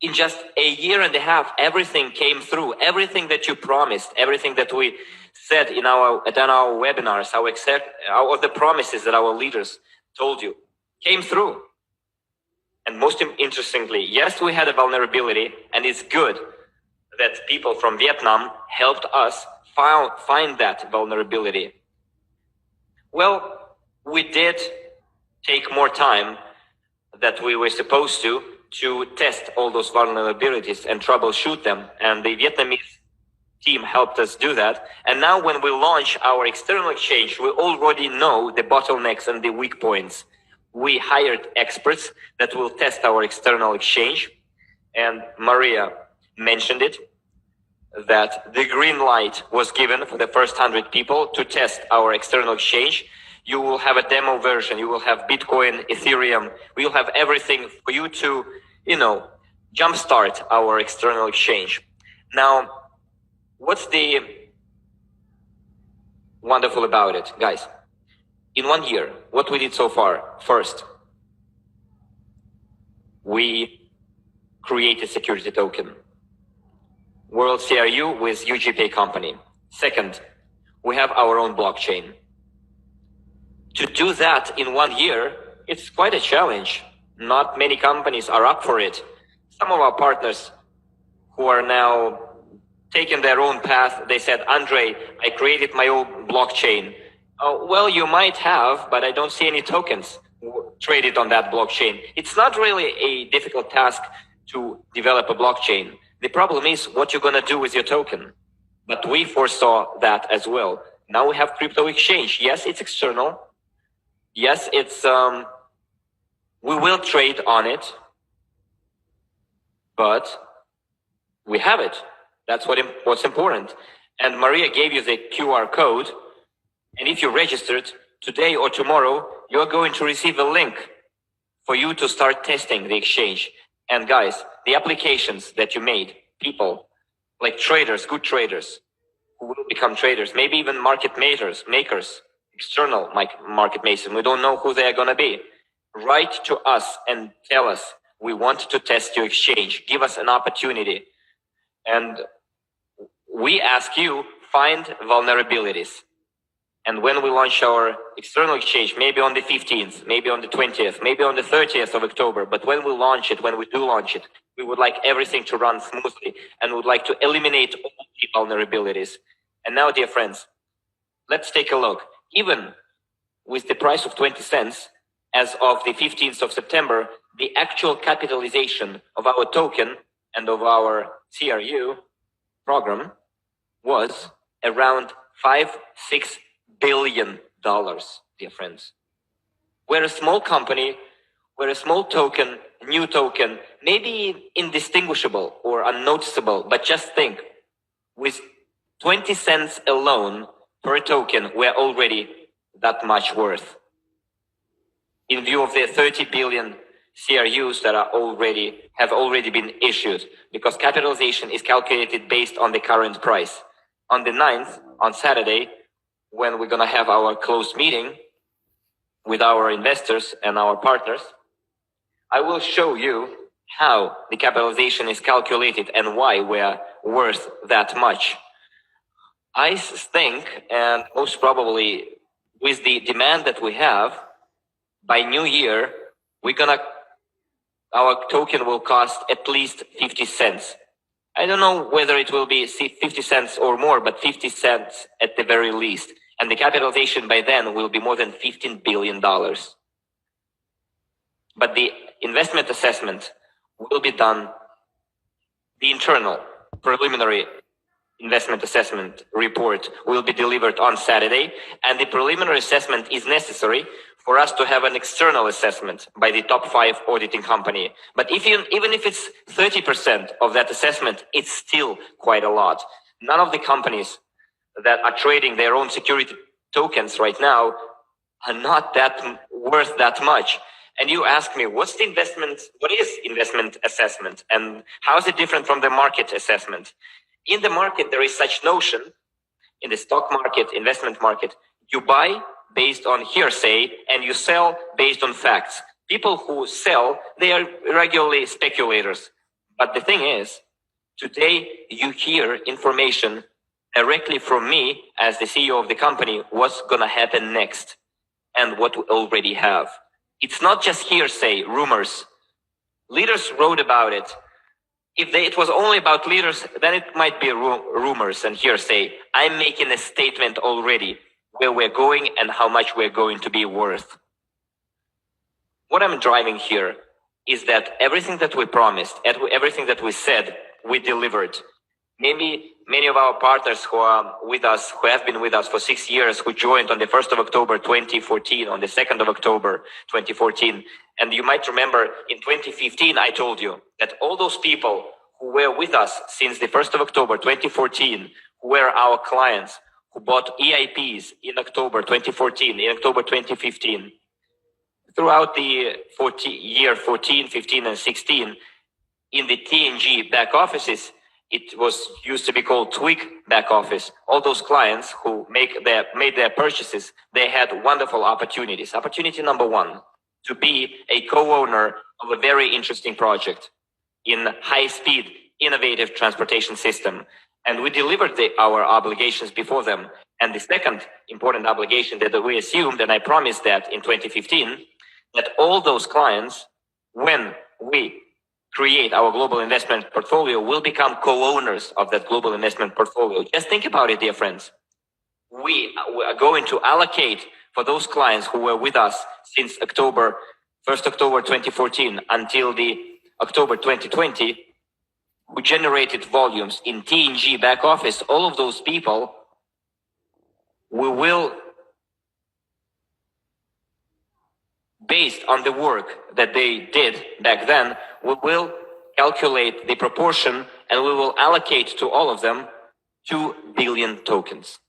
in just a year and a half, everything came through. Everything that you promised, everything that we said in our webinars, all the promises that our leaders told you came through. And most interestingly, yes, we had a vulnerability, and it's good that people from Vietnam helped us find that vulnerability. Well, we did take more time that we were supposed to test all those vulnerabilities and troubleshoot them. And the Vietnamese team helped us do that. And now when we launch our external exchange, we already know the bottlenecks and the weak points. We hired experts that will test our external exchange. And Maria mentioned it, that the green light was given for the first 100 people to test our external exchange. You will have a demo version. You will have Bitcoin, Ethereum. We will have everything for you to, jumpstart our external exchange. Now, what's the wonderful about it, guys? In 1 year, what we did so far? First, we created security token. World CRU with UGPay company. Second, we have our own blockchain. To do that in 1 year, it's quite a challenge. Not many companies are up for it. Some of our partners who are now taking their own path, they said, Andre, I created my own blockchain. Well, you might have, but I don't see any tokens traded on that blockchain. It's not really a difficult task to develop a blockchain. The problem is what you're going to do with your token. But we foresaw that as well. Now we have crypto exchange. Yes, it's external. Yes, it's we will trade on it, but we have it. That's what's important. And Maria gave you the QR code. And if you registered today or tomorrow, you're going to receive a link for you to start testing the exchange. And guys, the applications that you made, people like traders, good traders who will become traders, maybe even market makers, external market makers, we don't know who they are going to be. Write to us and tell us, we want to test your exchange. Give us an opportunity. And we ask you, find vulnerabilities. And when we launch our external exchange, maybe on the 15th, maybe on the 20th, maybe on the 30th of October, but when we launch it, when we do launch it, we would like everything to run smoothly and would like to eliminate all the vulnerabilities. And now, dear friends, let's take a look. Even with the price of 20 cents, as of the 15th of September, the actual capitalization of our token and of our CRU program was around $5-6 billion, dear friends. We're a small company, we're a small token, new token, maybe indistinguishable or unnoticeable, but just think, with 20 cents alone per token, we're already that much worth. In view of the 30 billion CRUs that have already been issued, because capitalization is calculated based on the current price. On the 9th, on Saturday, when we're going to have our closed meeting with our investors and our partners, I will show you how the capitalization is calculated and why we're worth that much. I think, and most probably with the demand that we have, by New Year, our token will cost at least 50 cents. I don't know whether it will be 50 cents or more, but 50 cents at the very least. And the capitalization by then will be more than $15 billion. But the investment assessment will be done, the internal preliminary investment assessment report will be delivered on Saturday, and the preliminary assessment is necessary for us to have an external assessment by the top 5 auditing company. But even if it's 30% of that assessment, it's still quite a lot. None of the companies that are trading their own security tokens right now are not worth that much. And you ask me, what is investment assessment and how is it different from the market assessment? In the market, there is such notion, in the stock market, investment market, you buy based on hearsay and you sell based on facts. People who sell, they are regularly speculators. But the thing is, today you hear information directly from me as the CEO of the company, what's gonna happen next and what we already have. It's not just hearsay, rumors. Leaders wrote about it. If it was only about leaders, then it might be rumors and hearsay. I'm making a statement already where we're going and how much we're going to be worth. What I'm driving here is that everything that we promised, everything that we said, we delivered. Maybe many of our partners who are with us, who have been with us for 6 years, who joined on the 1st of October 2014, on the 2nd of October 2014. And you might remember in 2015, I told you that all those people who were with us since the 1st of October 2014, who were our clients, who bought EIPs in October 2014, in October 2015, throughout the year 14, 15, and 16, in the TNG back offices, it was used to be called Twig back office. All those clients who made their purchases, they had wonderful opportunities. Opportunity number one, to be a co-owner of a very interesting project in high-speed, innovative transportation system. And we delivered our obligations before them. And the second important obligation that we assumed, and I promised that in 2015, that all those clients, when we create our global investment portfolio, will become co-owners of that global investment portfolio. Just think about it, dear friends. We are going to allocate for those clients who were with us since 1st October 2014 until the October 2020, who generated volumes in TNG back office, all of those people, we will, based on the work that they did back then, we will calculate the proportion and we will allocate to all of them 2 billion tokens.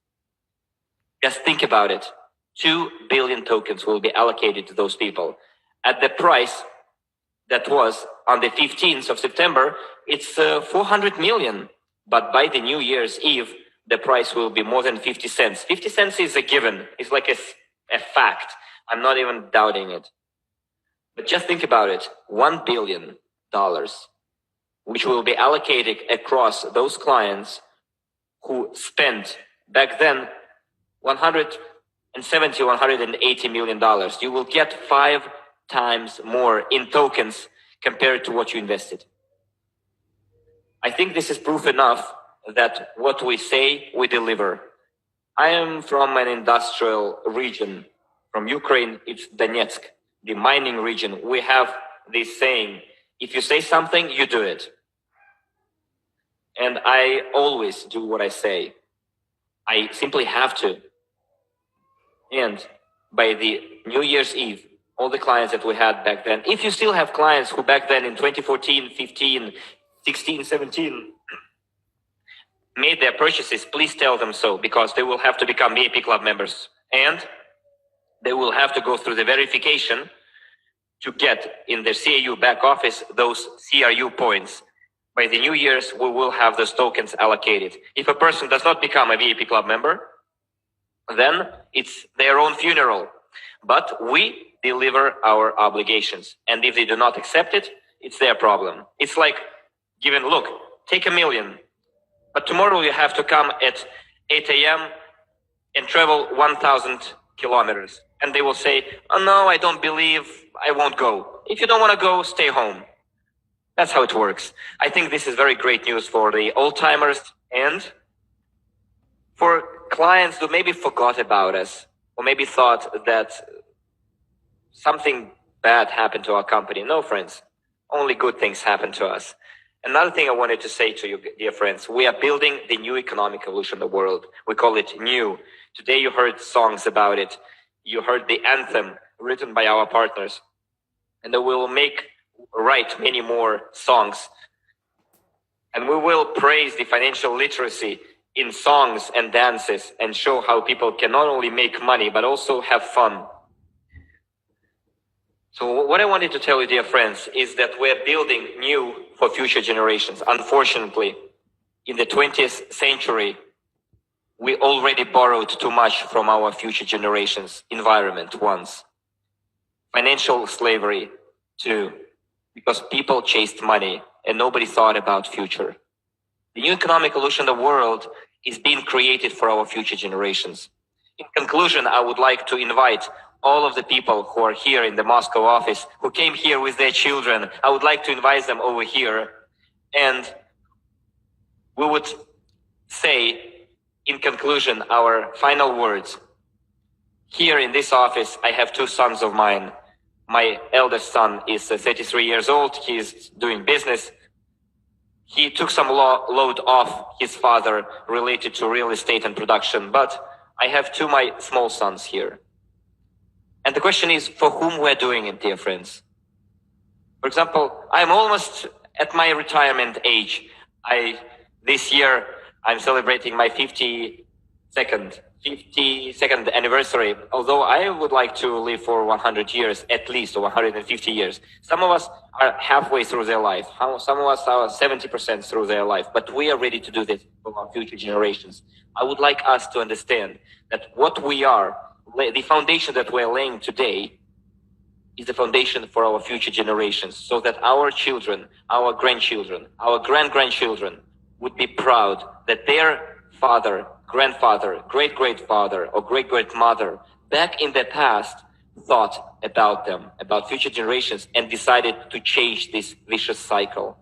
Just think about it. 2 billion tokens will be allocated to those people. At the price that was on the 15th of September, it's 400 million. But by the New Year's Eve, the price will be more than 50 cents. 50 cents is a given. It's like a fact. I'm not even doubting it. But just think about it. $1 billion, which will be allocated across those clients who spent back then $170, $180 million. You will get 5 times more in tokens compared to what you invested. I think this is proof enough that what we say, we deliver. I am from an industrial region. From Ukraine, it's Donetsk, the mining region. We have this saying, if you say something, you do it. And I always do what I say. I simply have to. And by the New Year's Eve, all the clients that we had back then, if you still have clients who back then in 2014, 15, 16, 17, made their purchases, please tell them so, because they will have to become VIP Club members. And they will have to go through the verification to get in their CAU back office those CRU points. By the New Year's, we will have those tokens allocated. If a person does not become a VIP Club member, then it's their own funeral. But we deliver our obligations. And if they do not accept it, it's their problem. It's like giving, look, take $1 million, but tomorrow you have to come at 8 a.m. and travel 1,000 kilometers. And they will say, oh no, I don't believe, I won't go. If you don't want to go, stay home. That's how it works. I think this is very great news for the old timers and for clients who maybe forgot about us or maybe thought that something bad happened to our company. No, friends, only good things happen to us. Another thing I wanted to say to you, dear friends, we are building the new economic evolution of the world. We call it new. Today you heard songs about it. You heard the anthem written by our partners. And we will write many more songs. And we will praise the financial literacy in songs and dances and show how people can not only make money, but also have fun. So what I wanted to tell you, dear friends, is that we're building new for future generations. Unfortunately, in the 20th century, we already borrowed too much from our future generations' environment once. Financial slavery, too, because people chased money. and nobody thought about future. The new economic illusion of the world is being created for our future generations. In conclusion, I would like to invite all of the people who are here in the Moscow office, who came here with their children. I would like to invite them over here, and we would say, in conclusion, our final words. Here in this office, I have two sons of mine. My eldest son is 33 years old. He is doing business. He took some load off his father related to real estate and production, but I have two my small sons here. And the question is, for whom we're doing it, dear friends? For example, I'm almost at my retirement age. This year, I'm celebrating my 52nd anniversary, although I would like to live for 100 years, at least, or 150 years. Some of us are halfway through their life. Some of us are 70% through their life, but we are ready to do this for our future generations. I would like us to understand that what we are, the foundation that we're laying today, is the foundation for our future generations, so that our children, our grandchildren, our grand-grandchildren would be proud that their father, grandfather, great-great-father, or great-great-mother back in the past thought about them, about future generations, and decided to change this vicious circle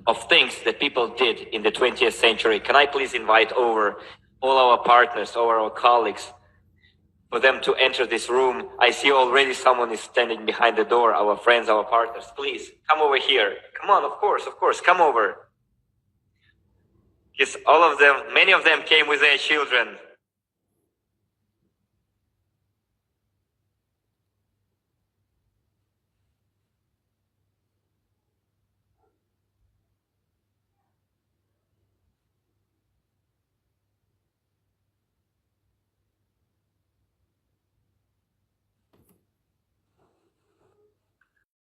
of things that people did in the 20th century. Can I please invite over all our partners, all our colleagues, for them to enter this room? I see already someone is standing behind the door, our friends, our partners. Please, come over here. Come on, of course, come over. Yes, all of them, many of them came with their children.